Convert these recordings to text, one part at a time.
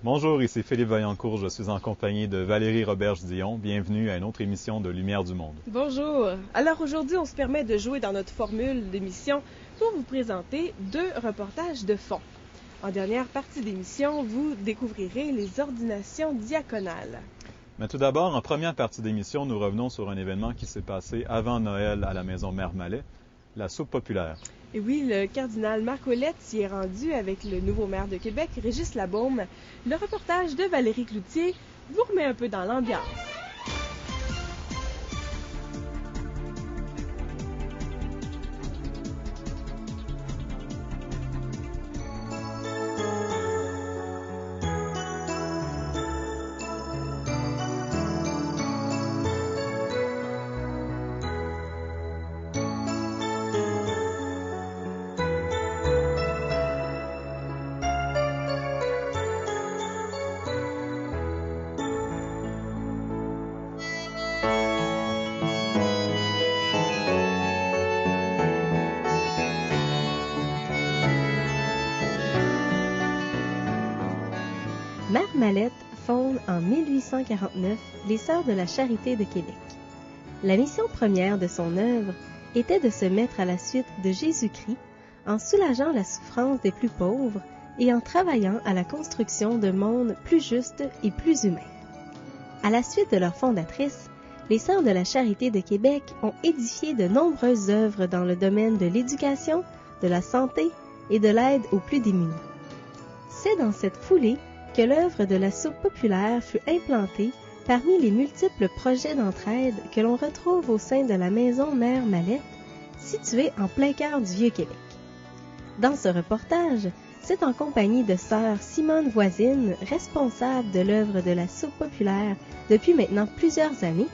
Bonjour, ici Philippe Vaillancourt. Je suis en compagnie de Valérie Roberge-Dion. Bienvenue à une autre émission de Lumière du Monde. Bonjour. Alors aujourd'hui, on se permet de jouer dans notre formule d'émission pour vous présenter 2 reportages de fond. En dernière partie d'émission, vous découvrirez les ordinations diaconales. Mais tout d'abord, en première partie d'émission, nous revenons sur un événement qui s'est passé avant Noël à la maison Mère Mallet, la soupe populaire. Et oui, le cardinal Marc Ouellette s'y est rendu avec le nouveau maire de Québec, Régis Labaume. Le reportage de Valérie Cloutier vous remet un peu dans l'ambiance. Mère Mallet fonde en 1849 les Sœurs de la Charité de Québec. La mission première de son œuvre était de se mettre à la suite de Jésus-Christ en soulageant la souffrance des plus pauvres et en travaillant à la construction d'un monde plus juste et plus humain. À la suite de leur fondatrice, les Sœurs de la Charité de Québec ont édifié de nombreuses œuvres dans le domaine de l'éducation, de la santé et de l'aide aux plus démunis. C'est dans cette foulée que l'œuvre de la soupe populaire fut implantée parmi les multiples projets d'entraide que l'on retrouve au sein de la maison Mère Mallet, située en plein cœur du Vieux-Québec. Dans ce reportage, c'est en compagnie de sœur Simone Voisine, responsable de l'œuvre de la soupe populaire depuis maintenant plusieurs années,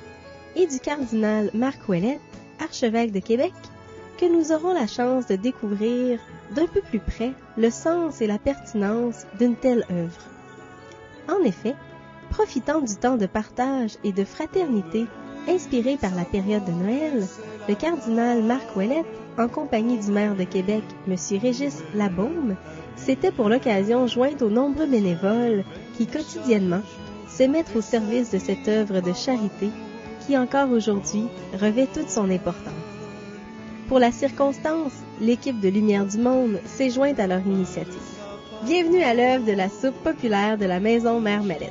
et du cardinal Marc Ouellette, archevêque de Québec, que nous aurons la chance de découvrir d'un peu plus près le sens et la pertinence d'une telle œuvre. En effet, profitant du temps de partage et de fraternité inspiré par la période de Noël, le cardinal Marc Ouellette, en compagnie du maire de Québec, M. Régis Labaume, s'était pour l'occasion joint aux nombreux bénévoles qui, quotidiennement, se mettent au service de cette œuvre de charité qui, encore aujourd'hui, revêt toute son importance. Pour la circonstance, l'équipe de Lumière du Monde s'est jointe à leur initiative. Bienvenue à l'œuvre de la soupe populaire de la maison Mère Mallet.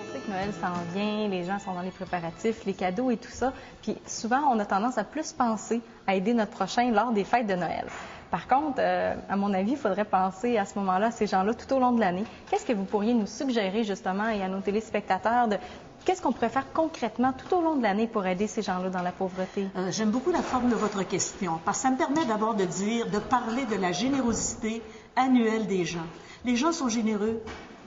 On sait que Noël s'en vient, les gens sont dans les préparatifs, les cadeaux et tout ça. Puis souvent, on a tendance à plus penser à aider notre prochain lors des fêtes de Noël. Par contre, à mon avis, il faudrait penser à ce moment-là à ces gens-là tout au long de l'année. Qu'est-ce que vous pourriez nous suggérer justement et à nos téléspectateurs de qu'est-ce qu'on pourrait faire concrètement tout au long de l'année pour aider ces gens-là dans la pauvreté? J'aime beaucoup la forme de votre question, parce que ça me permet d'abord de parler de la générosité annuelle des gens. Les gens sont généreux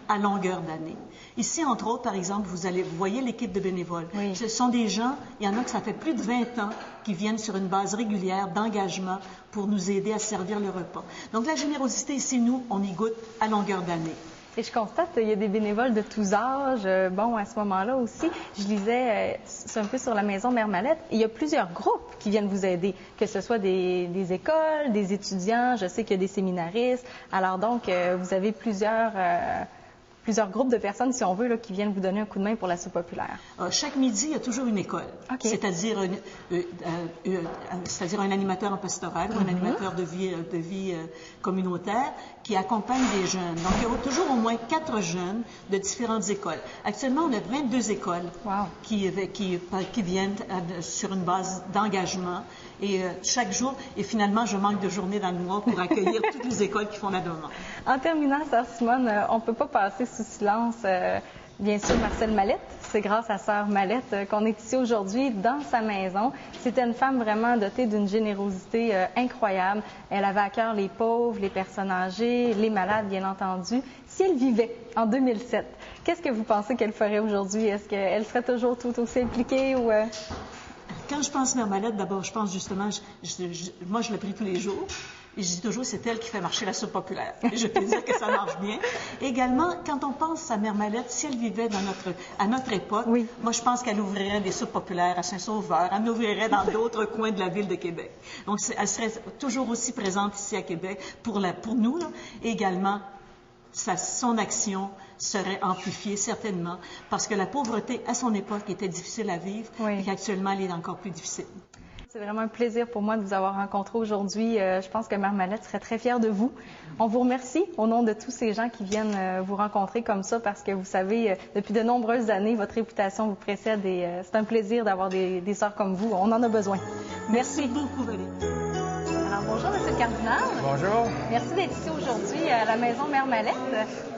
à longueur d'année. Ici, entre autres, par exemple, vous voyez l'équipe de bénévoles. Oui. Ce sont des gens, il y en a que ça fait plus de 20 ans qui viennent sur une base régulière d'engagement pour nous aider à servir le repas. Donc, la générosité, ici, nous, on y goûte à longueur d'année. Et je constate qu'il y a des bénévoles de tous âges. Bon, à ce moment-là aussi, je lisais un peu sur la maison Mère Mallet. Il y a plusieurs groupes qui viennent vous aider, que ce soit des écoles, des étudiants. Je sais qu'il y a des séminaristes. Alors donc, vous avez plusieurs groupes de personnes, si on veut, là, qui viennent vous donner un coup de main pour la soupe populaire. Chaque midi, il y a toujours une école, Okay. c'est-à-dire un animateur en pastoral ou un animateur de vie communautaire qui accompagne des jeunes. Donc, il y a toujours au moins 4 jeunes de différentes écoles. Actuellement, on a 22 écoles qui viennent sur une base d'engagement. Et chaque jour, et finalement, je manque de journées dans le mois pour accueillir toutes les écoles qui font la demande. En terminant, Sœur Simone, on ne peut pas passer sous silence, bien sûr, Marcelle Mallette. C'est grâce à Sœur Mallette qu'on est ici aujourd'hui dans sa maison. C'était une femme vraiment dotée d'une générosité incroyable. Elle avait à cœur les pauvres, les personnes âgées, les malades, bien entendu. Si elle vivait en 2007, qu'est-ce que vous pensez qu'elle ferait aujourd'hui? Est-ce qu'elle serait toujours tout aussi impliquée ou... Quand je pense Mère Malette, d'abord, je pense justement, moi je le prie tous les jours, et je dis toujours, c'est elle qui fait marcher la soupe populaire. Et je peux dire que ça marche bien. Également, quand on pense à Mère Malette, si elle vivait à notre époque, oui. Moi je pense qu'elle ouvrirait des soupes populaires à Saint-Sauveur, elle ouvrirait dans d'autres coins de la ville de Québec. Donc, elle serait toujours aussi présente ici à Québec pour nous, là. Et également, son action serait amplifiée certainement, parce que la pauvreté à son époque était difficile à vivre, et qu'actuellement elle est encore plus difficile. C'est vraiment un plaisir pour moi de vous avoir rencontré aujourd'hui. Je pense que Mère Mallette serait très fière de vous. On vous remercie au nom de tous ces gens qui viennent vous rencontrer comme ça, parce que vous savez, depuis de nombreuses années, votre réputation vous précède et c'est un plaisir d'avoir des sœurs comme vous. On en a besoin. Merci beaucoup, Valérie. Alors, bonjour, Monsieur le cardinal. Bonjour. Merci d'être ici aujourd'hui à la Maison Mère Mallette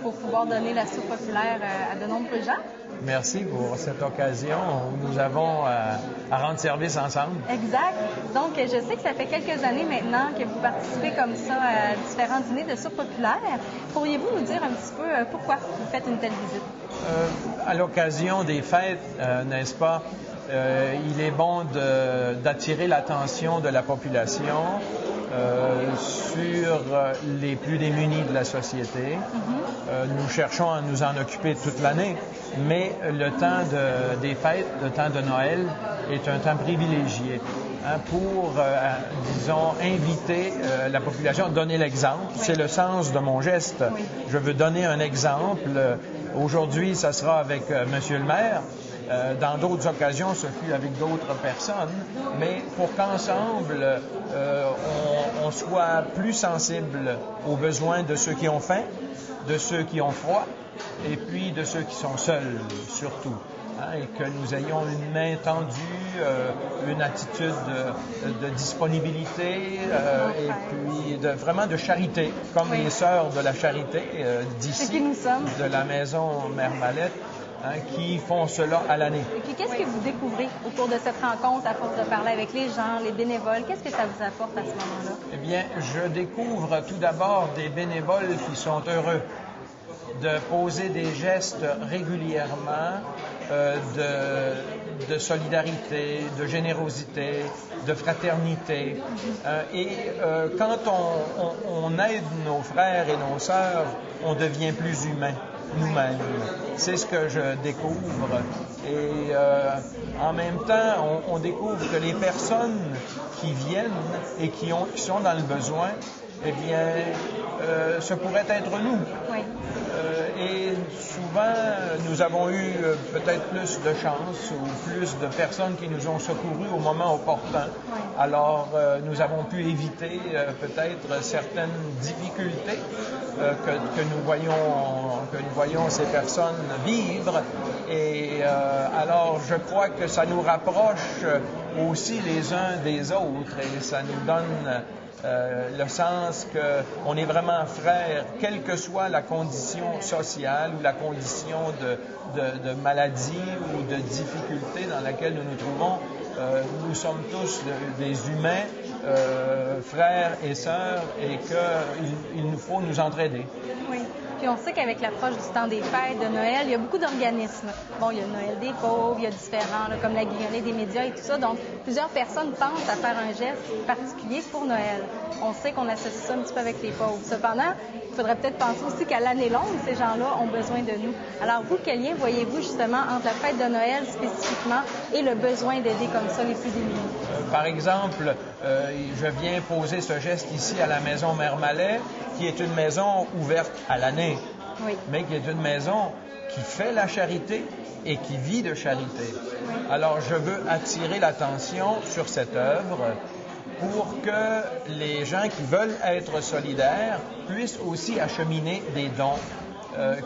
pour pouvoir donner la soupe populaire à de nombreux gens. Merci pour cette occasion où nous avons à rendre service ensemble. Exact. Donc, je sais que ça fait quelques années maintenant que vous participez comme ça à différents dîners de soupe populaire. Pourriez-vous nous dire un petit peu pourquoi vous faites une telle visite? À l'occasion des fêtes, n'est-ce pas, il est bon d'attirer l'attention de la population sur les plus démunis de la société. Nous cherchons à nous en occuper toute l'année, mais le temps des fêtes, le temps de Noël, est un temps privilégié pour, disons, inviter la population à donner l'exemple. C'est le sens de mon geste. Je veux donner un exemple. Aujourd'hui, ça sera avec Monsieur le maire. Dans d'autres occasions, ce fut avec d'autres personnes, mais pour qu'ensemble, on soit plus sensible aux besoins de ceux qui ont faim, de ceux qui ont froid, et puis de ceux qui sont seuls, surtout. Et que nous ayons une main tendue, une attitude de disponibilité et puis vraiment de charité, comme les sœurs de la charité d'ici, de la Maison Mère Mallette, qui font cela à l'année. Et puis, qu'est-ce que vous découvrez au cours de cette rencontre à force de parler avec les gens, les bénévoles? Qu'est-ce que ça vous apporte à ce moment-là? Eh bien, je découvre tout d'abord des bénévoles qui sont heureux de poser des gestes régulièrement de solidarité, de générosité, de fraternité. Quand on aide nos frères et nos sœurs, on devient plus humain nous-mêmes. C'est ce que je découvre. Et en même temps, on découvre que les personnes qui viennent et qui sont dans le besoin, eh bien, ce pourrait être nous. Oui. Et souvent, nous avons eu peut-être plus de chance ou plus de personnes qui nous ont secourus au moment opportun. Oui. Alors, nous avons pu éviter peut-être certaines difficultés que nous voyons ces personnes vivre. Et alors, je crois que ça nous rapproche aussi les uns des autres et ça nous donne le sens qu'on est vraiment frères, quelle que soit la condition sociale ou la condition de maladie ou de difficulté dans laquelle nous nous trouvons. Nous sommes tous des humains, frères et sœurs, et qu'il nous faut nous entraider. Oui. Puis on sait qu'avec l'approche du temps des fêtes, de Noël, il y a beaucoup d'organismes. Bon, il y a le Noël des pauvres, il y a différents, comme la Guillonnée des médias et tout ça. Donc, plusieurs personnes pensent à faire un geste particulier pour Noël. On sait qu'on associe ça un petit peu avec les pauvres. Cependant, il faudrait peut-être penser aussi qu'à l'année longue, ces gens-là ont besoin de nous. Alors, vous, quel lien voyez-vous justement entre la fête de Noël spécifiquement et le besoin d'aider comme ça les plus démunis? Par exemple, je viens poser ce geste ici à la Maison Mère Mallette, qui est une maison ouverte à l'année, mais qui est une maison qui fait la charité et qui vit de charité. Oui. Alors, je veux attirer l'attention sur cette œuvre pour que les gens qui veulent être solidaires puissent aussi acheminer des dons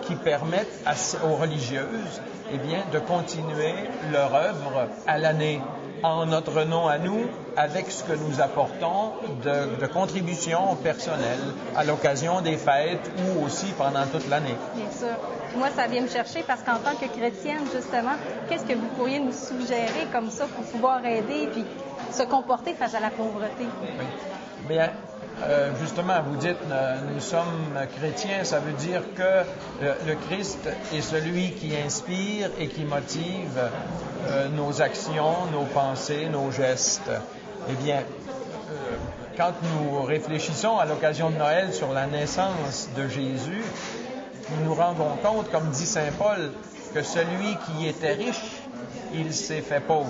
qui permettent aux religieuses de continuer leur œuvre à l'année, en notre nom à nous, avec ce que nous apportons de contributions personnelles à l'occasion des fêtes ou aussi pendant toute l'année. Bien sûr. Moi, ça vient me chercher parce qu'en tant que chrétienne, justement, qu'est-ce que vous pourriez nous suggérer comme ça pour pouvoir aider et puis se comporter face à la pauvreté? Oui. Bien, justement, vous dites, nous sommes chrétiens, ça veut dire que le Christ est celui qui inspire et qui motive nos actions, nos pensées, nos gestes. Eh bien, quand nous réfléchissons à l'occasion de Noël sur la naissance de Jésus, nous nous rendons compte, comme dit saint Paul, que celui qui était riche, il s'est fait pauvre.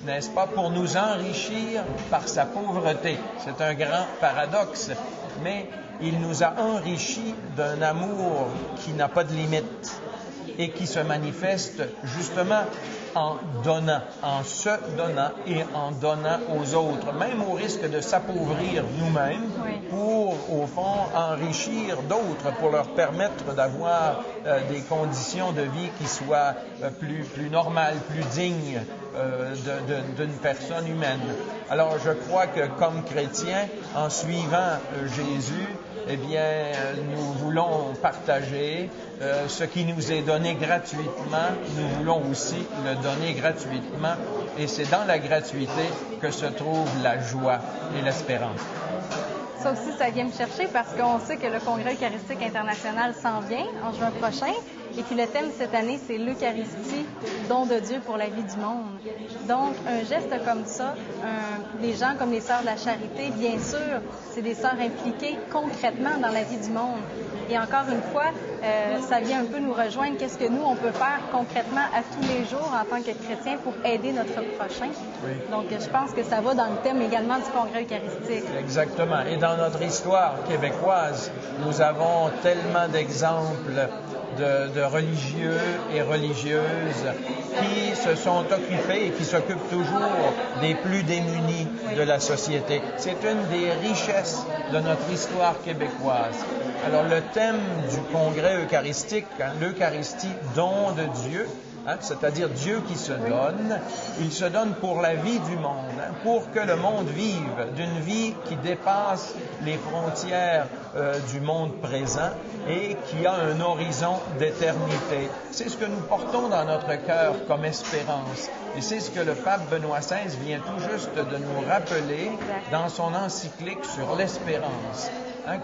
N'est-ce pas, pour nous enrichir par sa pauvreté. C'est un grand paradoxe, mais il nous a enrichis d'un amour qui n'a pas de limite et qui se manifeste justement en donnant, en se donnant et en donnant aux autres, même au risque de s'appauvrir nous-mêmes pour, au fond, enrichir d'autres, pour leur permettre d'avoir des conditions de vie qui soient plus normales, plus dignes d'une personne humaine. Alors, je crois que comme chrétiens, en suivant Jésus, eh bien, nous voulons partager ce qui nous est donné gratuitement. Nous voulons aussi le donner gratuitement. Et c'est dans la gratuité que se trouve la joie et l'espérance. Ça aussi, ça vient me chercher parce qu'on sait que le Congrès eucharistique international s'en vient en juin prochain. Et puis le thème cette année, c'est l'Eucharistie, don de Dieu pour la vie du monde. Donc, un geste comme ça, des gens comme les Sœurs de la Charité, bien sûr, c'est des sœurs impliquées concrètement dans la vie du monde. Et encore une fois, ça vient un peu nous rejoindre. Qu'est-ce que nous, on peut faire concrètement à tous les jours en tant que chrétiens pour aider notre prochain? Oui. Donc, je pense que ça va dans le thème également du Congrès eucharistique. Exactement. Et dans notre histoire québécoise, nous avons tellement d'exemples de religieux et religieuses qui se sont occupés et qui s'occupent toujours des plus démunis de la société. C'est une des richesses de notre histoire québécoise. Alors, le thème du Congrès eucharistique, l'Eucharistie, don de Dieu, c'est-à-dire Dieu qui se donne, il se donne pour la vie du monde, pour que le monde vive d'une vie qui dépasse les frontières du monde présent et qui a un horizon d'éternité. C'est ce que nous portons dans notre cœur comme espérance. Et c'est ce que le pape Benoît XVI vient tout juste de nous rappeler dans son encyclique sur l'espérance,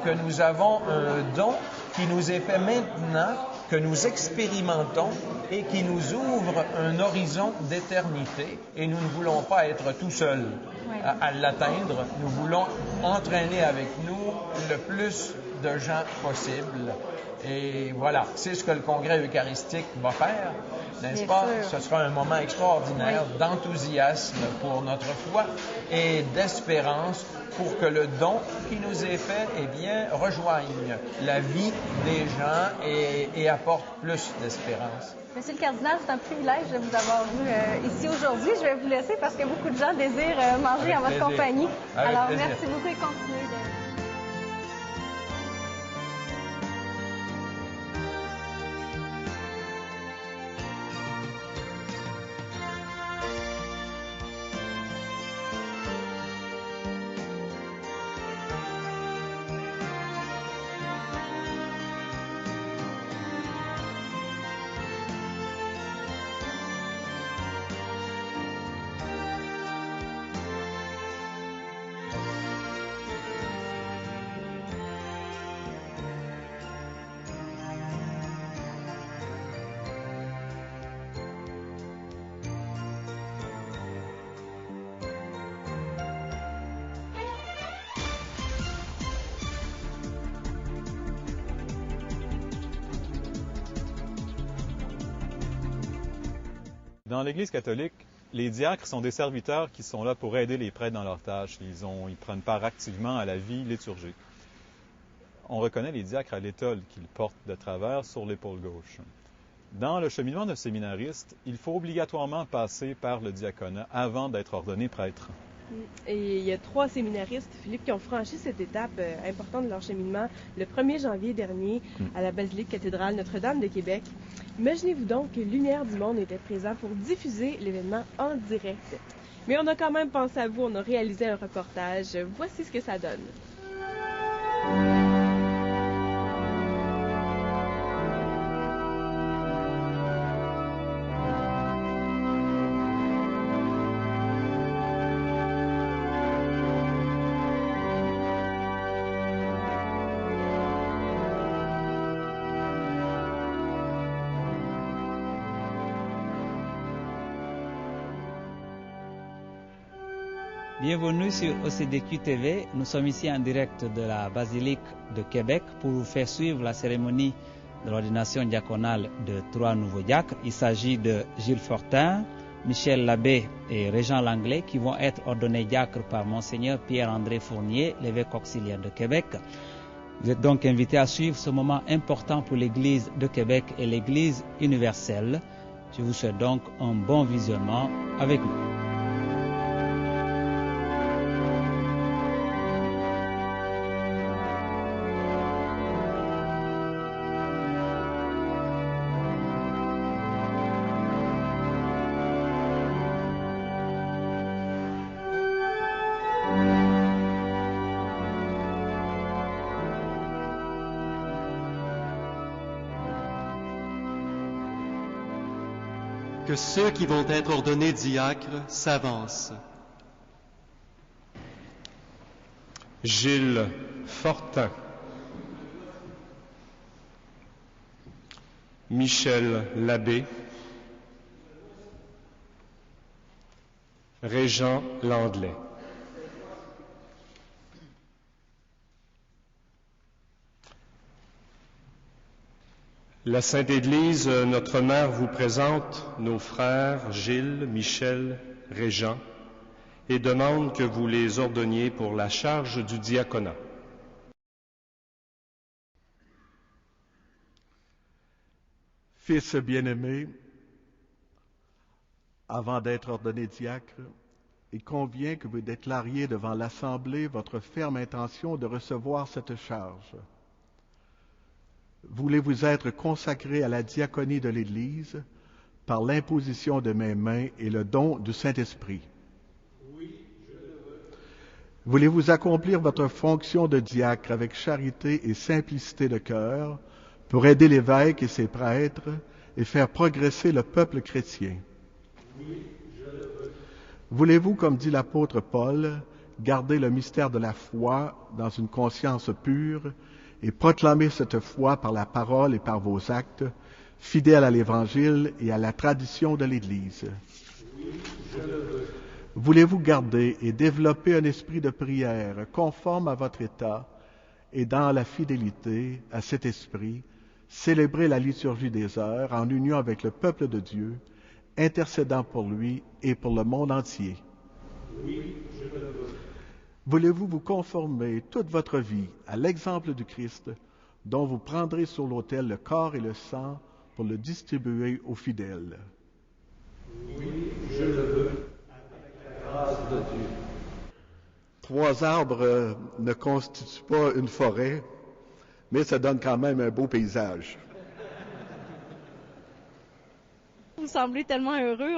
que nous avons un don qui nous est fait maintenant, que nous expérimentons et qui nous ouvre un horizon d'éternité. Et nous ne voulons pas être tout seuls à l'atteindre. Nous voulons entraîner avec nous le plus de gens possible. Et voilà, c'est ce que le Congrès eucharistique va faire, n'est-ce pas? Ce sera un moment extraordinaire d'enthousiasme pour notre foi et d'espérance pour que le don qui nous est fait, eh bien, rejoigne la vie des gens et apporte plus d'espérance. Monsieur le cardinal, c'est un privilège de vous avoir vu ici aujourd'hui. Je vais vous laisser parce que beaucoup de gens désirent manger en votre compagnie. Alors, merci beaucoup et continuez. Dans l'Église catholique, les diacres sont des serviteurs qui sont là pour aider les prêtres dans leurs tâches. Ils prennent part activement à la vie liturgique. On reconnaît les diacres à l'étole qu'ils portent de travers sur l'épaule gauche. Dans le cheminement d'un séminariste, il faut obligatoirement passer par le diaconat avant d'être ordonné prêtre. Et il y a 3 séminaristes, Philippe, qui ont franchi cette étape importante de leur cheminement le 1er janvier dernier à la basilique cathédrale Notre-Dame de Québec. Imaginez-vous donc que Lumière du Monde était présent pour diffuser l'événement en direct. Mais on a quand même pensé à vous, on a réalisé un reportage. Voici ce que ça donne. Bienvenue sur OCDQ TV. Nous sommes ici en direct de la basilique de Québec pour vous faire suivre la cérémonie de l'ordination diaconale de 3 nouveaux diacres. Il s'agit de Gilles Fortin, Michel Labbé et Régent Langlais qui vont être ordonnés diacres par Monseigneur Pierre-André Fournier, l'évêque auxiliaire de Québec. Vous êtes donc invités à suivre ce moment important pour l'Église de Québec et l'Église universelle. Je vous souhaite donc un bon visionnement avec nous. Que ceux qui vont être ordonnés diacres s'avancent. Gilles Fortin, Michel Labbé, Régent Langlais. La Sainte Église, notre Mère, vous présente nos frères Gilles, Michel, Régent et demande que vous les ordonniez pour la charge du diaconat. Fils bien-aimé, avant d'être ordonné diacre, il convient que vous déclariez devant l'Assemblée votre ferme intention de recevoir cette charge. Voulez-vous être consacré à la diaconie de l'Église par l'imposition de mes mains et le don du Saint-Esprit? Oui, je le veux. Voulez-vous accomplir votre fonction de diacre avec charité et simplicité de cœur pour aider l'évêque et ses prêtres et faire progresser le peuple chrétien? Oui, je le veux. Voulez-vous, comme dit l'apôtre Paul, garder le mystère de la foi dans une conscience pure et proclamer cette foi par la parole et par vos actes, fidèles à l'Évangile et à la tradition de l'Église? Oui, je le veux. Voulez-vous garder et développer un esprit de prière conforme à votre état et dans la fidélité à cet esprit, célébrer la liturgie des heures en union avec le peuple de Dieu, intercédant pour lui et pour le monde entier? Oui, je le veux. Voulez-vous vous conformer toute votre vie à l'exemple du Christ, dont vous prendrez sur l'autel le corps et le sang pour le distribuer aux fidèles? Oui, je le veux, avec la grâce de Dieu. 3 arbres ne constituent pas une forêt, mais ça donne quand même un beau paysage. Vous semblez tellement heureux.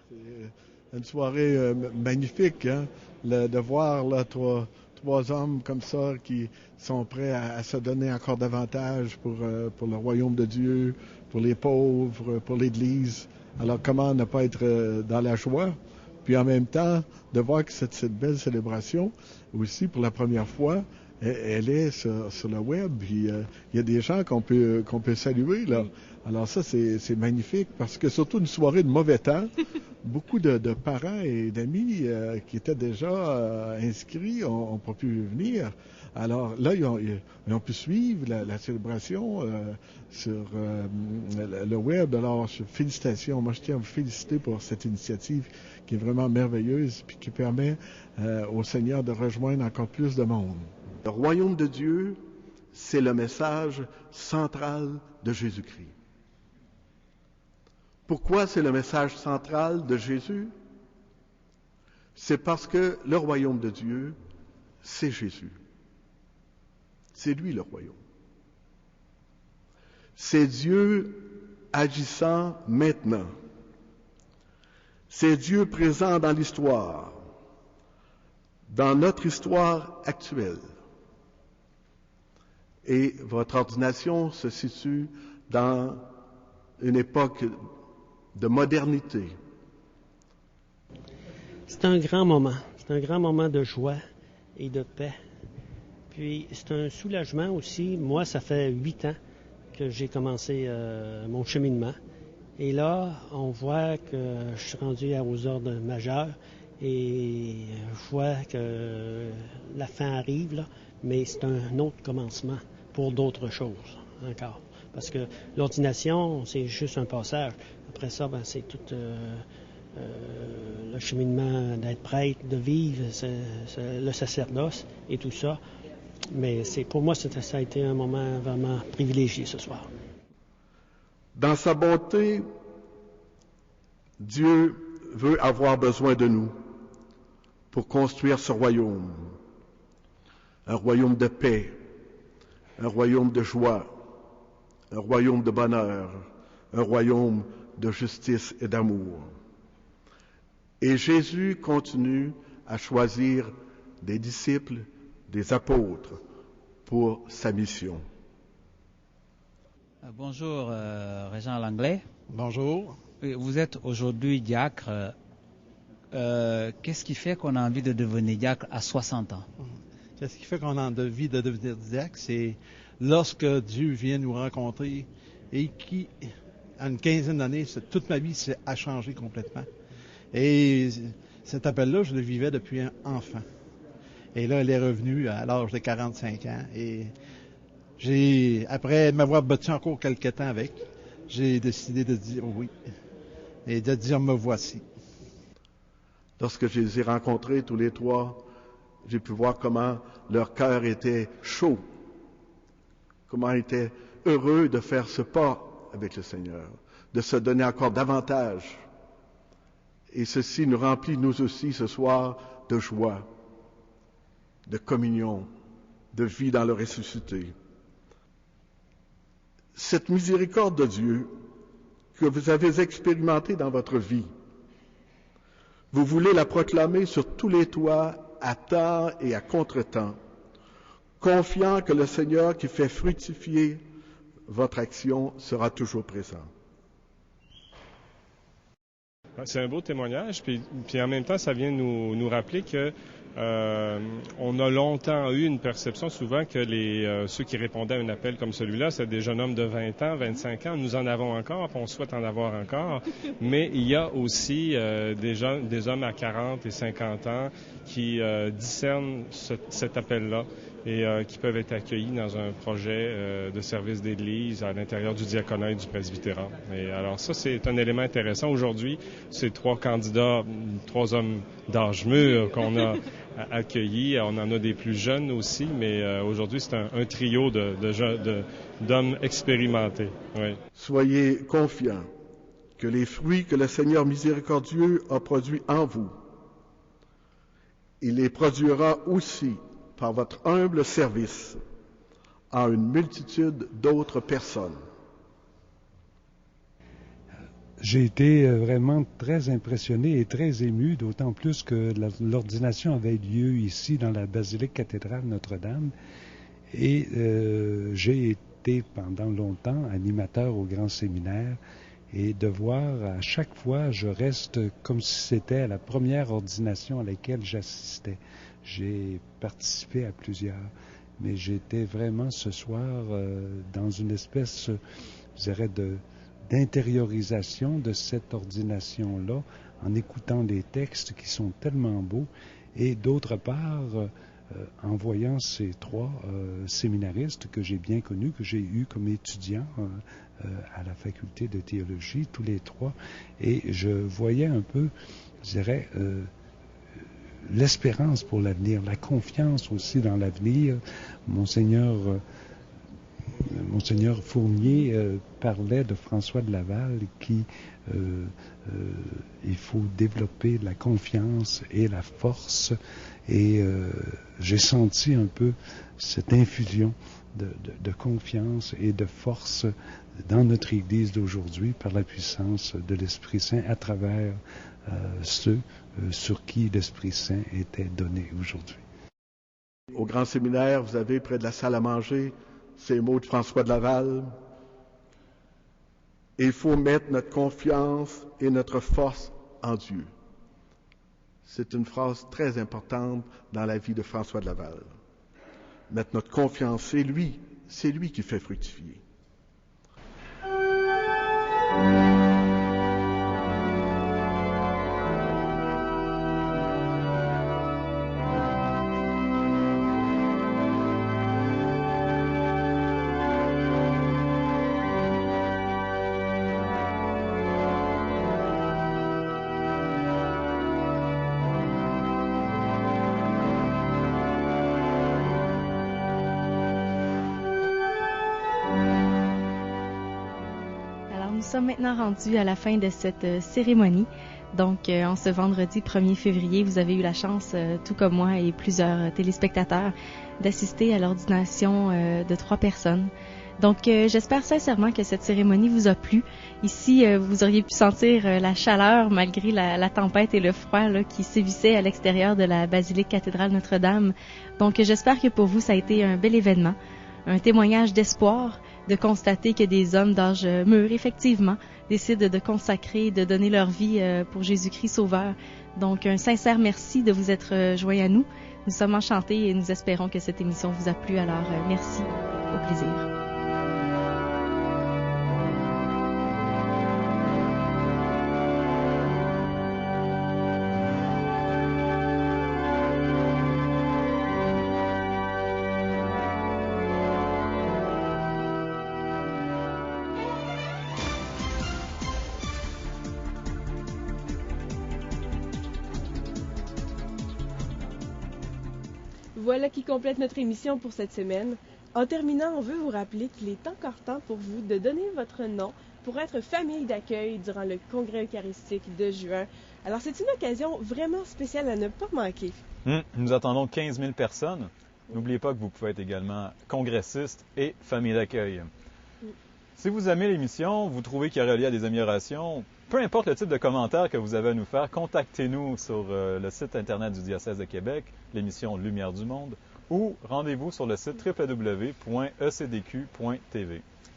C'est une soirée magnifique, hein? De voir là, trois hommes comme ça qui sont prêts à se donner encore davantage pour le royaume de Dieu, pour les pauvres, pour l'Église. Alors comment ne pas être dans la joie? Puis en même temps, de voir que cette belle célébration, aussi pour la première fois, elle est sur le web. Puis, il y a des gens qu'on peut saluer, là. Alors ça, c'est magnifique, parce que surtout une soirée de mauvais temps, beaucoup de parents et d'amis qui étaient déjà inscrits n'ont pas pu venir. Alors là, ils ont pu suivre la célébration sur le web. Alors, félicitations. Moi, je tiens à vous féliciter pour cette initiative qui est vraiment merveilleuse puis qui permet au Seigneur de rejoindre encore plus de monde. Le royaume de Dieu, c'est le message central de Jésus-Christ. Pourquoi c'est le message central de Jésus? C'est parce que le royaume de Dieu, c'est Jésus. C'est lui le royaume. C'est Dieu agissant maintenant. C'est Dieu présent dans l'histoire, dans notre histoire actuelle. Et votre ordination se situe dans une époque de modernité. C'est un grand moment de joie et de paix. Puis c'est un soulagement aussi. Moi, ça fait 8 ans que j'ai commencé mon cheminement. Et là, on voit que je suis rendu aux ordres majeurs et je vois que la fin arrive, là, mais c'est un autre commencement pour d'autres choses encore. Parce que l'ordination, c'est juste un passage. Après ça, c'est tout le cheminement d'être prêtre, de vivre le sacerdoce et tout ça. Mais pour moi, ça a été un moment vraiment privilégié ce soir. Dans sa bonté, Dieu veut avoir besoin de nous pour construire ce royaume. Un royaume de paix, un royaume de joie, un royaume de bonheur, un royaume de justice et d'amour. Et Jésus continue à choisir des disciples, des apôtres pour sa mission. Bonjour, Régent Langlais. Bonjour. Vous êtes aujourd'hui diacre. Qu'est-ce qui fait qu'on a envie de devenir diacre à 60 ans? Qu'est-ce qui fait qu'on a envie de devenir diacre? C'est lorsque Dieu vient nous rencontrer et qui, à une quinzaine d'années, toute ma vie a changé complètement. Et cet appel-là, je le vivais depuis un enfant. Et là, elle est revenue à l'âge de 45 ans. Et après m'avoir battu encore quelques temps avec, j'ai décidé de dire oui et de dire me voici. Lorsque je les ai rencontrés tous les trois, j'ai pu voir comment leur cœur était chaud, comment ils étaient heureux de faire ce pas avec le Seigneur, de se donner encore davantage. Et ceci nous remplit, nous aussi, ce soir, de joie, de communion, de vie dans le ressuscité. Cette miséricorde de Dieu que vous avez expérimentée dans votre vie, vous voulez la proclamer sur tous les toits, à temps et à contre-temps, confiant que le Seigneur qui fait fructifier votre action sera toujours présent. C'est un beau témoignage, puis en même temps, ça vient nous rappeler que on a longtemps eu une perception souvent que ceux qui répondaient à un appel comme celui-là, c'est des jeunes hommes de 20 ans, 25 ans. Nous en avons encore, puis on souhaite en avoir encore. Mais il y a aussi des hommes à 40 et 50 ans qui discernent cet appel-là et qui peuvent être accueillis dans un projet de service d'église à l'intérieur du diaconat et du presbytérat. Et alors ça, c'est un élément intéressant. Aujourd'hui, ces 3 candidats, 3 hommes d'âge mûr qu'on a accueillis. On en a des plus jeunes aussi, mais aujourd'hui, c'est un trio d'hommes expérimentés. Oui. Soyez confiants que les fruits que le Seigneur miséricordieux a produits en vous, il les produira aussi par votre humble service en une multitude d'autres personnes. J'ai été vraiment très impressionné et très ému, d'autant plus que l'ordination avait lieu ici dans la basilique cathédrale Notre-Dame. Et j'ai été pendant longtemps animateur au grand séminaire et de voir à chaque fois, je reste comme si c'était la première ordination à laquelle j'assistais. J'ai participé à plusieurs, mais j'étais vraiment ce soir dans une espèce, je dirais, d'intériorisation de cette ordination-là, en écoutant des textes qui sont tellement beaux, et d'autre part, en voyant ces 3 séminaristes que j'ai bien connus, que j'ai eus comme étudiants à la faculté de théologie, tous les 3, et je voyais un peu, je dirais, l'espérance pour l'avenir, la confiance aussi dans l'avenir. Monseigneur Fournier parlait de François de Laval qui il faut développer la confiance et la force, et j'ai senti un peu cette infusion de confiance et de force dans notre Église d'aujourd'hui par la puissance de l'Esprit Saint à travers ceux sur qui l'Esprit Saint était donné aujourd'hui. Au grand séminaire, vous avez près de la salle à manger ces mots de François de Laval. Il faut mettre notre confiance et notre force en Dieu. C'est une phrase très importante dans la vie de François de Laval. Mettre notre confiance, c'est lui qui fait fructifier. sommes maintenant rendus à la fin de cette cérémonie. Donc, en ce vendredi 1er février, vous avez eu la chance, tout comme moi et plusieurs téléspectateurs, d'assister à l'ordination de 3 personnes. Donc, j'espère sincèrement que cette cérémonie vous a plu. Ici, vous auriez pu sentir la chaleur malgré la tempête et le froid là, qui sévissaient à l'extérieur de la basilique cathédrale Notre-Dame. Donc, j'espère que pour vous, ça a été un bel événement, un témoignage d'espoir, de constater que des hommes d'âge mûr, effectivement, décident de consacrer, de donner leur vie pour Jésus-Christ Sauveur. Donc, un sincère merci de vous être joints à nous. Nous sommes enchantés et nous espérons que cette émission vous a plu. Alors, merci. Au plaisir. Voilà qui complète notre émission pour cette semaine. En terminant, on veut vous rappeler qu'il est encore temps pour vous de donner votre nom pour être famille d'accueil durant le congrès eucharistique de juin. Alors, c'est une occasion vraiment spéciale à ne pas manquer. Nous attendons 15 000 personnes. N'oubliez pas que vous pouvez être également congressiste et famille d'accueil. Si vous aimez l'émission, vous trouvez qu'il y aurait lieu à des améliorations, peu importe le type de commentaire que vous avez à nous faire, contactez-nous sur le site Internet du Diocèse de Québec, l'émission Lumière du Monde, ou rendez-vous sur le site www.ecdq.tv.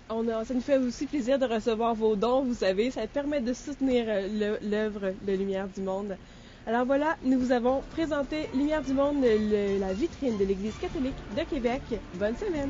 Ça nous fait aussi plaisir de recevoir vos dons, vous savez, ça permet de soutenir l'œuvre de Lumière du Monde. Alors voilà, nous vous avons présenté Lumière du Monde, la vitrine de l'Église catholique de Québec. Bonne semaine!